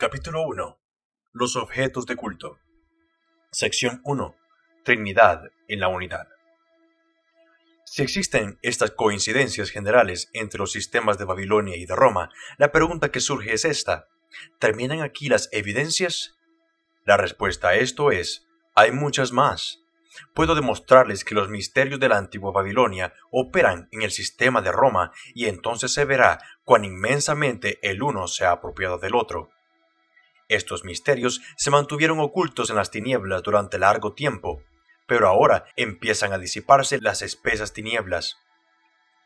Capítulo 1. Los objetos de culto. Sección 1. Trinidad en la unidad. Si existen estas coincidencias generales entre los sistemas de Babilonia y de Roma, la pregunta que surge es esta: ¿terminan aquí las evidencias? La respuesta a esto es: hay muchas más. Puedo demostrarles que los misterios de la antigua Babilonia operan en el sistema de Roma, y entonces se verá cuán inmensamente el uno se ha apropiado del otro. Estos misterios se mantuvieron ocultos en las tinieblas durante largo tiempo, pero ahora empiezan a disiparse las espesas tinieblas.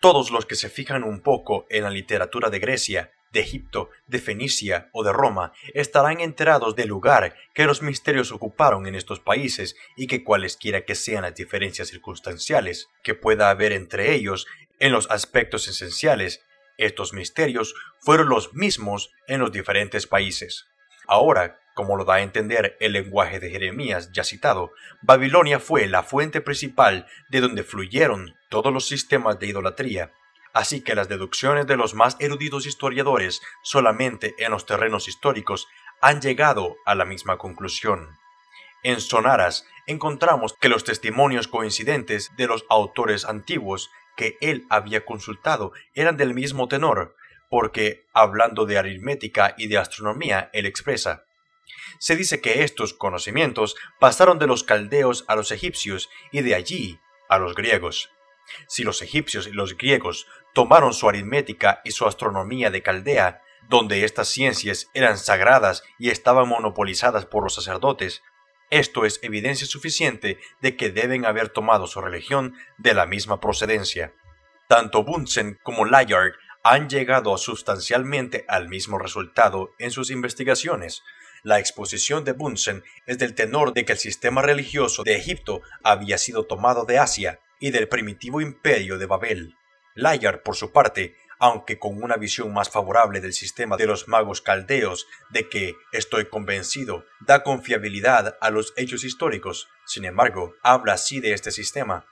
Todos los que se fijan un poco en la literatura de Grecia, de Egipto, de Fenicia o de Roma estarán enterados del lugar que los misterios ocuparon en estos países y que cualesquiera que sean las diferencias circunstanciales que pueda haber entre ellos en los aspectos esenciales, estos misterios fueron los mismos en los diferentes países. Ahora, como lo da a entender el lenguaje de Jeremías ya citado, Babilonia fue la fuente principal de donde fluyeron todos los sistemas de idolatría, así que las deducciones de los más eruditos historiadores solamente en los terrenos históricos han llegado a la misma conclusión. En Sonaras encontramos que los testimonios coincidentes de los autores antiguos que él había consultado eran del mismo tenor, porque, hablando de aritmética y de astronomía, él expresa: se dice que estos conocimientos pasaron de los caldeos a los egipcios y de allí a los griegos. Si los egipcios y los griegos tomaron su aritmética y su astronomía de Caldea, donde estas ciencias eran sagradas y estaban monopolizadas por los sacerdotes, esto es evidencia suficiente de que deben haber tomado su religión de la misma procedencia. Tanto Bunsen como Layard han llegado sustancialmente al mismo resultado en sus investigaciones. La exposición de Bunsen es del tenor de que el sistema religioso de Egipto había sido tomado de Asia y del primitivo imperio de Babel. Layard, por su parte, aunque con una visión más favorable del sistema de los magos caldeos, de que, estoy convencido, da confiabilidad a los hechos históricos, sin embargo, habla así de este sistema.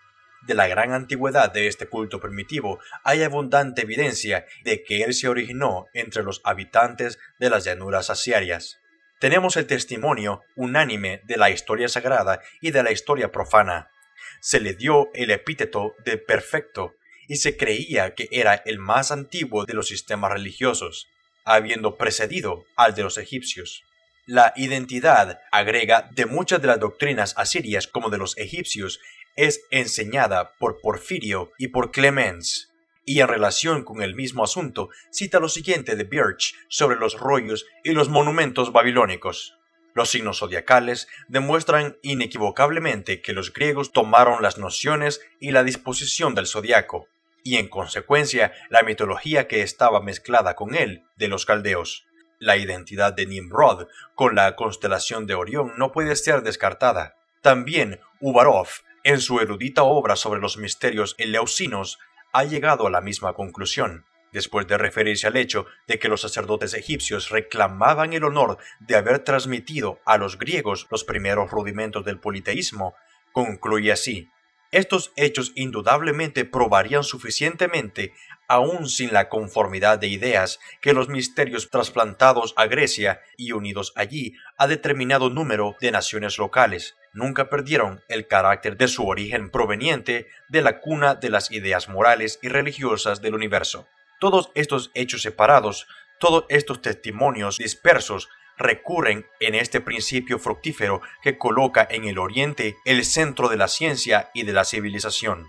De la gran antigüedad de este culto primitivo hay abundante evidencia de que él se originó entre los habitantes de las llanuras asiarias. Tenemos el testimonio unánime de la historia sagrada y de la historia profana. Se le dio el epíteto de perfecto y se creía que era el más antiguo de los sistemas religiosos, habiendo precedido al de los egipcios. La identidad, agrega, de muchas de las doctrinas asirias como de los egipcios es enseñada por Porfirio y por Clemens, y en relación con el mismo asunto cita lo siguiente de Birch sobre los rollos y los monumentos babilónicos. Los signos zodiacales demuestran inequivocablemente que los griegos tomaron las nociones y la disposición del zodiaco, y en consecuencia la mitología que estaba mezclada con él de los caldeos. La identidad de Nimrod con la constelación de Orión no puede ser descartada. También Uvarov, en su erudita obra sobre los misterios eleusinos, ha llegado a la misma conclusión, después de referirse al hecho de que los sacerdotes egipcios reclamaban el honor de haber transmitido a los griegos los primeros rudimentos del politeísmo. Concluye así: estos hechos indudablemente probarían suficientemente, aun sin la conformidad de ideas, que los misterios trasplantados a Grecia y unidos allí a determinado número de naciones locales nunca perdieron el carácter de su origen proveniente de la cuna de las ideas morales y religiosas del universo. Todos estos hechos separados, todos estos testimonios dispersos, recurren en este principio fructífero que coloca en el Oriente el centro de la ciencia y de la civilización.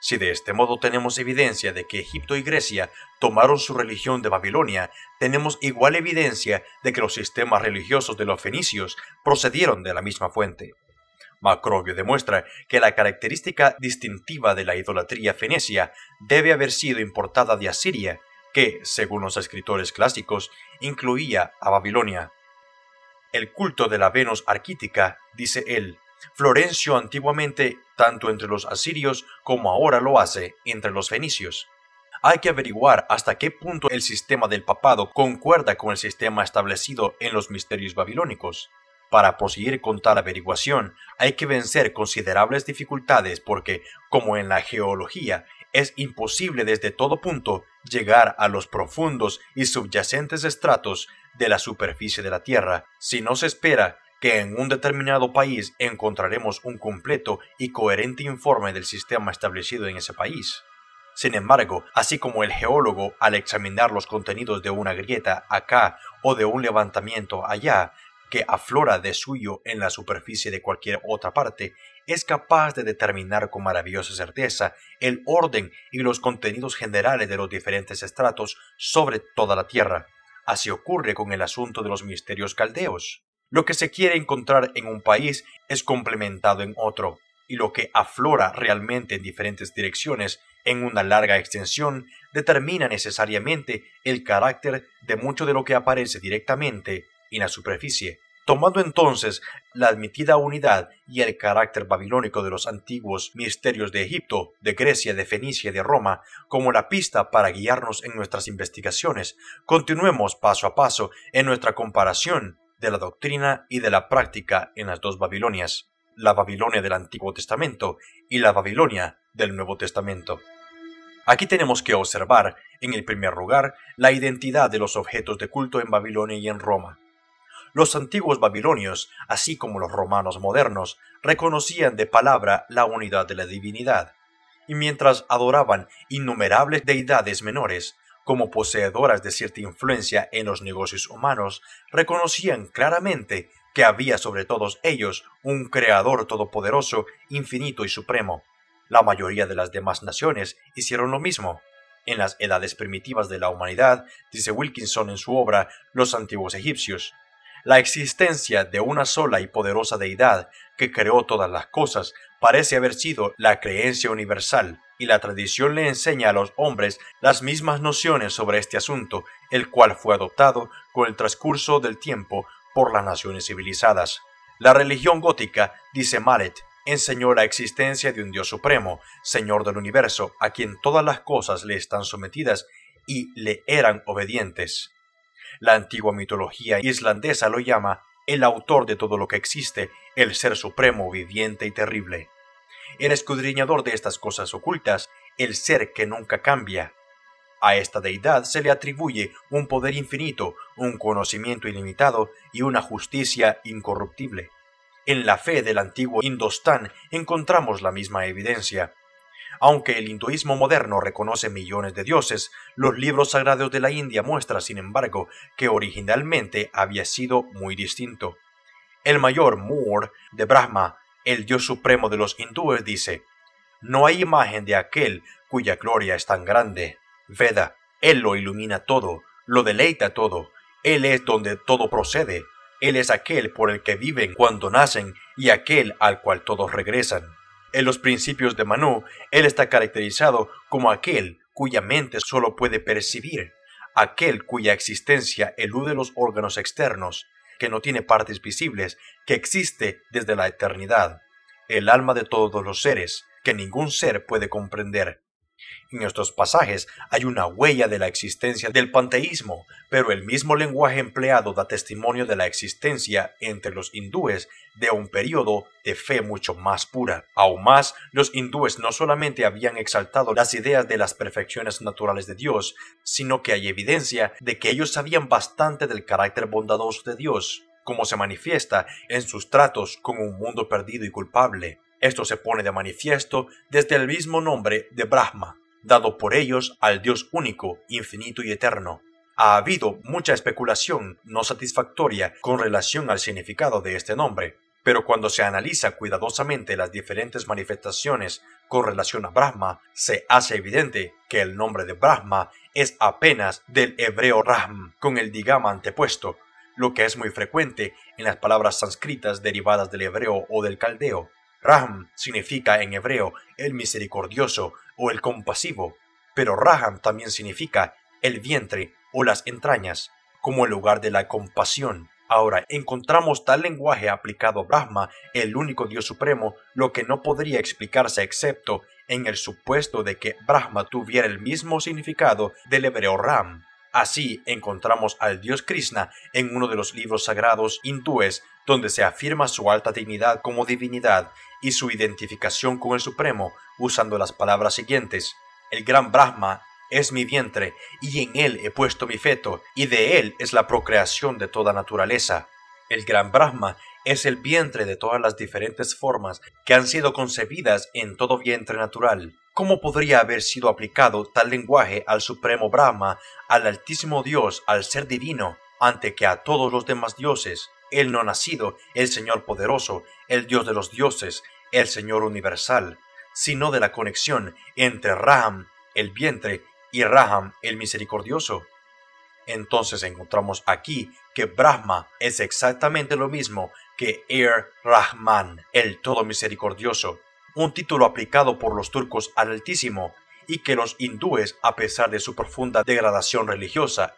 Si de este modo tenemos evidencia de que Egipto y Grecia tomaron su religión de Babilonia, tenemos igual evidencia de que los sistemas religiosos de los fenicios procedieron de la misma fuente. Macrobio demuestra que la característica distintiva de la idolatría fenecia debe haber sido importada de Asiria, que, según los escritores clásicos, incluía a Babilonia. El culto de la Venus arquítica, dice él, floreció antiguamente tanto entre los asirios como ahora lo hace entre los fenicios. Hay que averiguar hasta qué punto el sistema del papado concuerda con el sistema establecido en los misterios babilónicos. Para proseguir con tal averiguación hay que vencer considerables dificultades porque, como en la geología, es imposible desde todo punto llegar a los profundos y subyacentes estratos de la superficie de la Tierra, si no se espera que en un determinado país encontraremos un completo y coherente informe del sistema establecido en ese país. Sin embargo, así como el geólogo, al examinar los contenidos de una grieta acá o de un levantamiento allá, que aflora de suyo en la superficie de cualquier otra parte, es capaz de determinar con maravillosa certeza el orden y los contenidos generales de los diferentes estratos sobre toda la Tierra. Así ocurre con el asunto de los misterios caldeos. Lo que se quiere encontrar en un país es complementado en otro, y lo que aflora realmente en diferentes direcciones en una larga extensión determina necesariamente el carácter de mucho de lo que aparece directamente en la superficie. Tomando entonces la admitida unidad y el carácter babilónico de los antiguos misterios de Egipto, de Grecia, de Fenicia y de Roma como la pista para guiarnos en nuestras investigaciones, continuemos paso a paso en nuestra comparación de la doctrina y de la práctica en las dos Babilonias, la Babilonia del Antiguo Testamento y la Babilonia del Nuevo Testamento. Aquí tenemos que observar, en el primer lugar, la identidad de los objetos de culto en Babilonia y en Roma. Los antiguos babilonios, así como los romanos modernos, reconocían de palabra la unidad de la divinidad, y mientras adoraban innumerables deidades menores, como poseedoras de cierta influencia en los negocios humanos, reconocían claramente que había sobre todos ellos un Creador todopoderoso, infinito y supremo. La mayoría de las demás naciones hicieron lo mismo. En las edades primitivas de la humanidad, dice Wilkinson en su obra Los antiguos egipcios, la existencia de una sola y poderosa deidad que creó todas las cosas parece haber sido la creencia universal, y la tradición le enseña a los hombres las mismas nociones sobre este asunto, el cual fue adoptado con el transcurso del tiempo por las naciones civilizadas. La religión gótica, dice Mallet, enseñó la existencia de un Dios supremo, Señor del universo, a quien todas las cosas le están sometidas y le eran obedientes. La antigua mitología islandesa lo llama el autor de todo lo que existe, el ser supremo, viviente y terrible. El escudriñador de estas cosas ocultas, el ser que nunca cambia. A esta deidad se le atribuye un poder infinito, un conocimiento ilimitado y una justicia incorruptible. En la fe del antiguo Indostán encontramos la misma evidencia. Aunque el hinduismo moderno reconoce millones de dioses, los libros sagrados de la India muestran, sin embargo, que originalmente había sido muy distinto. El mayor Moore de Brahma, el dios supremo de los hindúes, dice: «No hay imagen de aquel cuya gloria es tan grande. Veda, él lo ilumina todo, lo deleita todo, él es donde todo procede, él es aquel por el que viven cuando nacen y aquel al cual todos regresan». En los principios de Manu, él está caracterizado como aquel cuya mente solo puede percibir, aquel cuya existencia elude los órganos externos, que no tiene partes visibles, que existe desde la eternidad, el alma de todos los seres, que ningún ser puede comprender. En estos pasajes hay una huella de la existencia del panteísmo, pero el mismo lenguaje empleado da testimonio de la existencia entre los hindúes de un periodo de fe mucho más pura. Aún más, los hindúes no solamente habían exaltado las ideas de las perfecciones naturales de Dios, sino que hay evidencia de que ellos sabían bastante del carácter bondadoso de Dios, como se manifiesta en sus tratos con un mundo perdido y culpable. Esto se pone de manifiesto desde el mismo nombre de Brahma, dado por ellos al Dios único, infinito y eterno. Ha habido mucha especulación no satisfactoria con relación al significado de este nombre, pero cuando se analiza cuidadosamente las diferentes manifestaciones con relación a Brahma, se hace evidente que el nombre de Brahma es apenas del hebreo Rahm, con el digama antepuesto, lo que es muy frecuente en las palabras sánscritas derivadas del hebreo o del caldeo. Rahm significa en hebreo el misericordioso o el compasivo, pero Raham también significa el vientre o las entrañas, como el lugar de la compasión. Ahora, encontramos tal lenguaje aplicado a Brahma, el único Dios supremo, lo que no podría explicarse excepto en el supuesto de que Brahma tuviera el mismo significado del hebreo Ram. Así encontramos al dios Krishna en uno de los libros sagrados hindúes, donde se afirma su alta dignidad como divinidad y su identificación con el Supremo, usando las palabras siguientes: el gran Brahma es mi vientre, y en él he puesto mi feto, y de él es la procreación de toda naturaleza. El gran Brahma es el vientre de todas las diferentes formas que han sido concebidas en todo vientre natural. ¿Cómo podría haber sido aplicado tal lenguaje al supremo Brahma, al altísimo Dios, al ser divino, ante que a todos los demás dioses, el no nacido, el Señor poderoso, el Dios de los dioses, el Señor universal, sino de la conexión entre Raham, el vientre, y Raham, el misericordioso? Entonces encontramos aquí que Brahma es exactamente lo mismo que Rahman, el todo misericordioso, un título aplicado por los turcos al Altísimo, y que los hindúes, a pesar de su profunda degradación religiosa,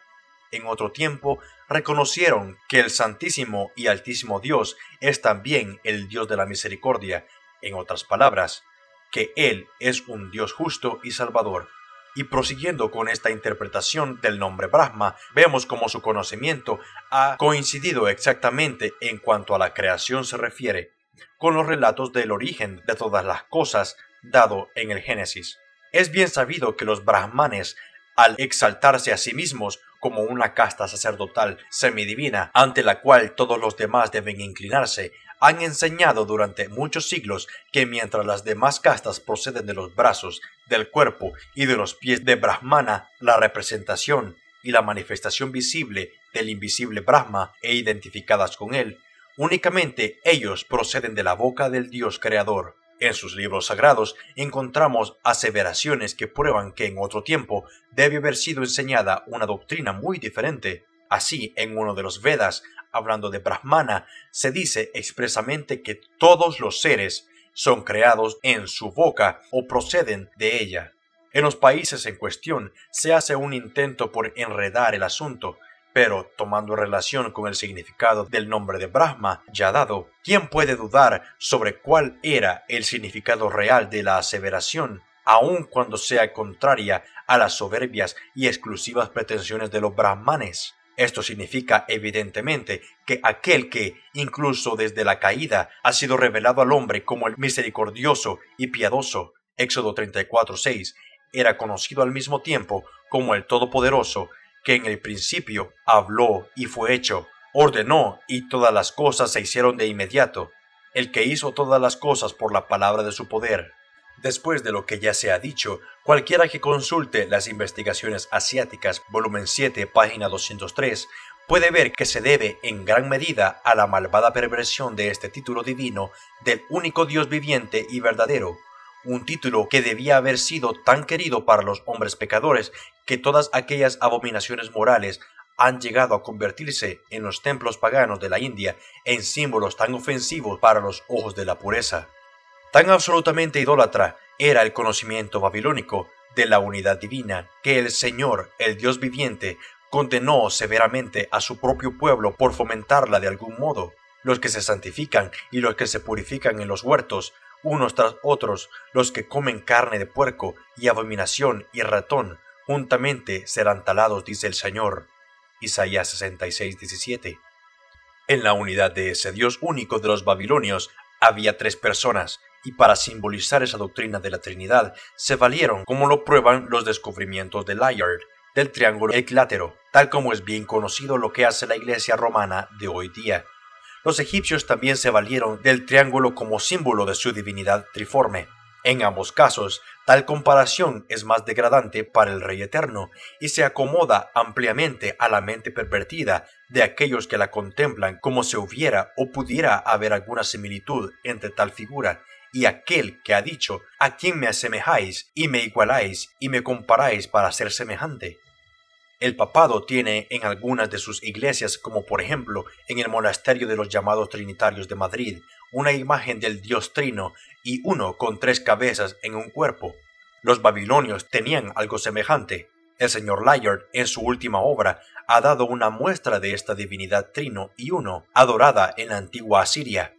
en otro tiempo reconocieron que el Santísimo y Altísimo Dios es también el Dios de la misericordia, en otras palabras, que Él es un Dios justo y salvador. Y prosiguiendo con esta interpretación del nombre Brahma, vemos cómo su conocimiento ha coincidido exactamente en cuanto a la creación se refiere, con los relatos del origen de todas las cosas dado en el Génesis. Es bien sabido que los brahmanes, al exaltarse a sí mismos como una casta sacerdotal semidivina ante la cual todos los demás deben inclinarse, han enseñado durante muchos siglos que mientras las demás castas proceden de los brazos, del cuerpo y de los pies de Brahmana, la representación y la manifestación visible del invisible Brahma e identificadas con él, únicamente ellos proceden de la boca del Dios creador. En sus libros sagrados encontramos aseveraciones que prueban que en otro tiempo debe haber sido enseñada una doctrina muy diferente. Así, en uno de los Vedas, hablando de Brahmana, se dice expresamente que todos los seres son creados en su boca o proceden de ella. En los países en cuestión se hace un intento por enredar el asunto, pero tomando relación con el significado del nombre de Brahma ya dado, ¿quién puede dudar sobre cuál era el significado real de la aseveración, aun cuando sea contraria a las soberbias y exclusivas pretensiones de los brahmanes? Esto significa evidentemente que aquel que, incluso desde la caída, ha sido revelado al hombre como el misericordioso y piadoso, Éxodo 34:6, era conocido al mismo tiempo como el Todopoderoso, que en el principio habló y fue hecho, ordenó y todas las cosas se hicieron de inmediato, el que hizo todas las cosas por la palabra de su poder. Después de lo que ya se ha dicho, cualquiera que consulte las investigaciones asiáticas, volumen 7, página 203, puede ver que se debe en gran medida a la malvada perversión de este título divino del único Dios viviente y verdadero, un título que debía haber sido tan querido para los hombres pecadores que todas aquellas abominaciones morales han llegado a convertirse en los templos paganos de la India en símbolos tan ofensivos para los ojos de la pureza. Tan absolutamente idólatra era el conocimiento babilónico de la unidad divina que el Señor, el Dios viviente, condenó severamente a su propio pueblo por fomentarla de algún modo. Los que se santifican y los que se purifican en los huertos, unos tras otros, los que comen carne de puerco y abominación y ratón, juntamente serán talados, dice el Señor. Isaías 66:17. En la unidad de ese Dios único de los babilonios había tres personas, y para simbolizar esa doctrina de la Trinidad se valieron, como lo prueban los descubrimientos de Layard, del triángulo equilátero, tal como es bien conocido lo que hace la Iglesia romana de hoy día. Los egipcios también se valieron del triángulo como símbolo de su divinidad triforme. En ambos casos, tal comparación es más degradante para el Rey Eterno y se acomoda ampliamente a la mente pervertida de aquellos que la contemplan como si hubiera o pudiera haber alguna similitud entre tal figura y aquel que ha dicho: ¿a quién me asemejáis y me igualáis y me comparáis para ser semejante? El papado tiene en algunas de sus iglesias, como por ejemplo en el monasterio de los llamados Trinitarios de Madrid, una imagen del Dios Trino y uno con tres cabezas en un cuerpo. Los babilonios tenían algo semejante. El señor Layard, en su última obra, ha dado una muestra de esta divinidad Trino y Uno, adorada en la antigua Asiria.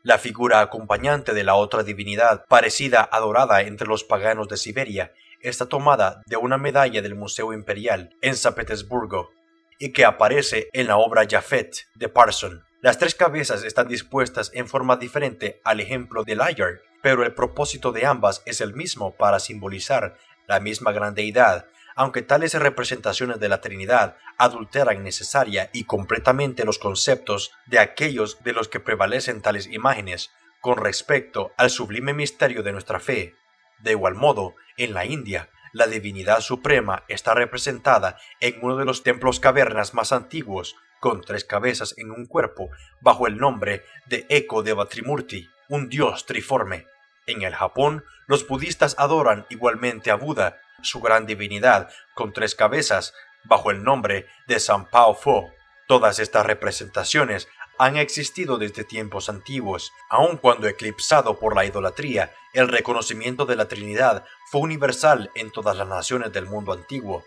La figura acompañante de la otra divinidad, parecida adorada entre los paganos de Siberia, está tomada de una medalla del Museo Imperial en San Petersburgo y que aparece en la obra Japhet de Parson. Las tres cabezas están dispuestas en forma diferente al ejemplo de Layard, pero el propósito de ambas es el mismo para simbolizar la misma gran deidad, Aunque tales representaciones de la Trinidad adulteran necesaria y completamente los conceptos de aquellos de los que prevalecen tales imágenes con respecto al sublime misterio de nuestra fe, de igual modo, en la India, la divinidad suprema está representada en uno de los templos cavernas más antiguos, con 3 cabezas en un cuerpo, bajo el nombre de Eko-Deva Trimurti, un dios triforme. En el Japón, los budistas adoran igualmente a Buda, su gran divinidad, con 3 cabezas, bajo el nombre de Sanpao Pho. Todas estas representaciones han existido desde tiempos antiguos, aun cuando eclipsado por la idolatría, el reconocimiento de la Trinidad fue universal en todas las naciones del mundo antiguo,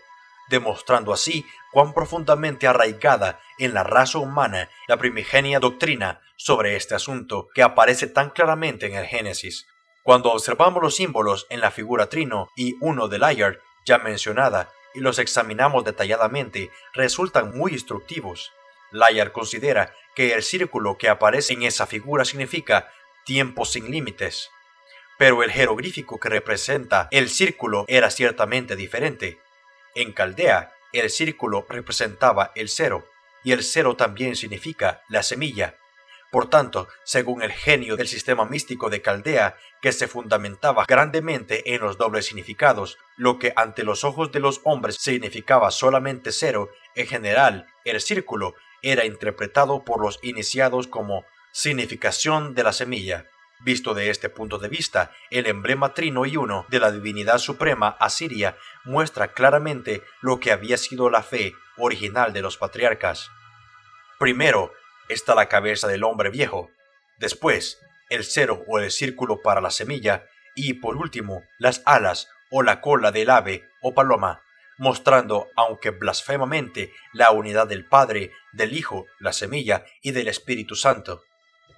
demostrando así cuán profundamente arraigada en la raza humana la primigenia doctrina sobre este asunto que aparece tan claramente en el Génesis. Cuando observamos los símbolos en la figura trino y uno de Layard, ya mencionada, y los examinamos detalladamente, resultan muy instructivos. Layard considera que el círculo que aparece en esa figura significa tiempo sin límites, pero el jeroglífico que representa el círculo era ciertamente diferente. En Caldea, el círculo representaba el 0, y el 0 también significa la semilla. Por tanto, según el genio del sistema místico de Caldea, que se fundamentaba grandemente en los dobles significados, lo que ante los ojos de los hombres significaba solamente 0, en general, el círculo era interpretado por los iniciados como significación de la semilla. Visto de este punto de vista, el emblema trino y uno de la divinidad suprema asiria muestra claramente lo que había sido la fe original de los patriarcas. Primero está la cabeza del hombre viejo, después el 0 o el círculo para la semilla y por último las alas o la cola del ave o paloma, mostrando, aunque blasfemamente, la unidad del Padre, del Hijo, la semilla y del Espíritu Santo.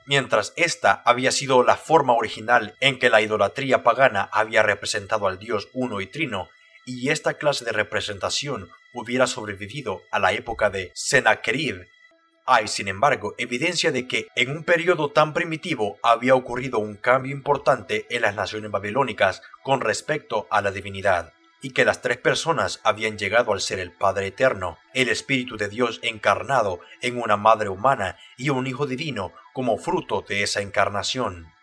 Mientras esta había sido la forma original en que la idolatría pagana había representado al Dios uno y trino, y esta clase de representación hubiera sobrevivido a la época de Sennacherib, hay, sin embargo, evidencia de que en un periodo tan primitivo había ocurrido un cambio importante en las naciones babilónicas con respecto a la divinidad, y que las 3 personas habían llegado al ser el Padre Eterno, el Espíritu de Dios encarnado en una madre humana y un Hijo divino como fruto de esa encarnación.